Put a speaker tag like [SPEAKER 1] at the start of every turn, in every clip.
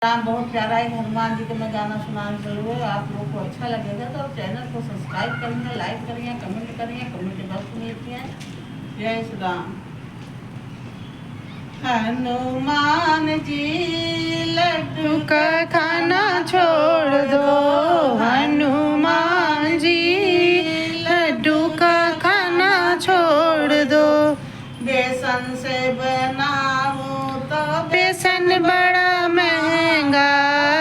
[SPEAKER 1] राम बहुत प्यारा है। हनुमान जी का मैं गाना सुनाने जरूर है। आप लोग को अच्छा लगेगा तो चैनल को सब्सक्राइब करिए, लाइक करिए, कमेंट करिए। कमेंट बॉक्स में लिखिए जय श्री राम। हनुमान जी लड्डू
[SPEAKER 2] का खाना छोड़ दो, हनुमान जी लड्डू का खाना छोड़ दो।
[SPEAKER 1] बेसन से बनाऊं तो
[SPEAKER 2] बेसन बड़ा महंगा,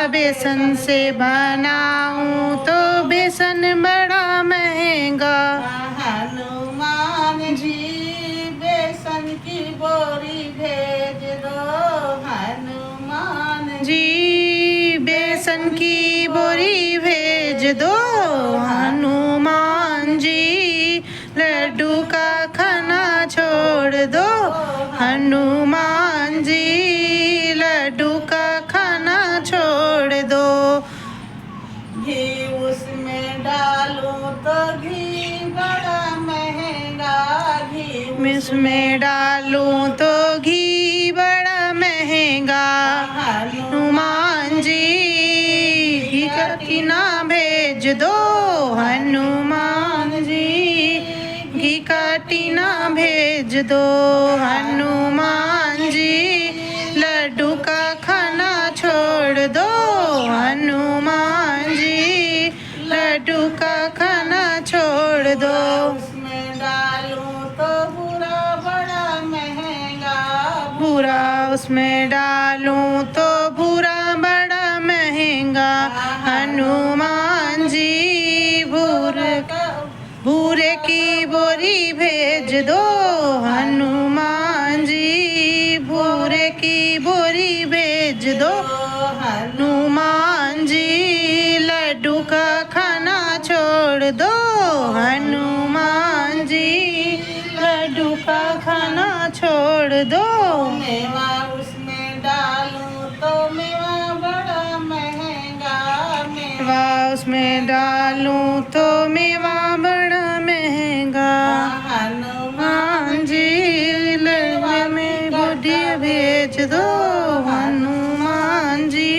[SPEAKER 2] बेसन से बनाऊं तो बेसन बड़ा महंगा।
[SPEAKER 1] हनुमान जी बेसन की बोरी भेज दो, हनुमान
[SPEAKER 2] जी बेसन की बोरी भेज दो, हनुमान जी लड्डू का खाना छोड़ दो, हनुमान जी लड्डू का खाना छोड़ दो।
[SPEAKER 1] घी उसमें डालूं तो घी बड़ा महंगा, घी
[SPEAKER 2] उसमें डालूं तो घी बड़ा महंगा। हनुमान जी घी का टीना भेज दो, हनुमान जी घी का टीना भेज दो, हनुमान जी लड्डू का खाना छोड़ दो, हनुमान जी लड्डू का खाना छोड़ दो।
[SPEAKER 1] उसमें डालूं तो बुरा बड़ा महंगा,
[SPEAKER 2] बुरा उसमें डालूं तो बुरा बड़ा महंगा। हनुमान जी भूरे की बोरी भेज दो, हनुमान जी भूरे की बोरी भेज दो, हनुमान जी लड्डू का खाना छोड़ दो, हनुमान जी लड्डू का खाना छोड़ दो।
[SPEAKER 1] मेवा उसमें डालूं तो मेवा बड़ा महंगा,
[SPEAKER 2] मेवा उसमें डालूं तो मेवा बड़ा महंगा। हनुमान जी लड्डू में बुढ़ी भेज दो, हनुमान जी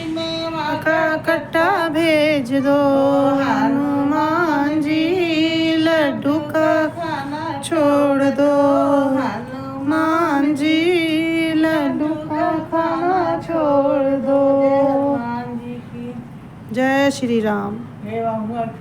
[SPEAKER 1] मेवा
[SPEAKER 2] का कट्टा भेज दो, हनुमान जी लड्डू का
[SPEAKER 1] खाना
[SPEAKER 2] छोड़ दो, हनुमान जी लड्डू का खाना छोड़ दो।
[SPEAKER 1] हनुमान जी की
[SPEAKER 2] जय श्री राम।
[SPEAKER 1] मेवा हुआ।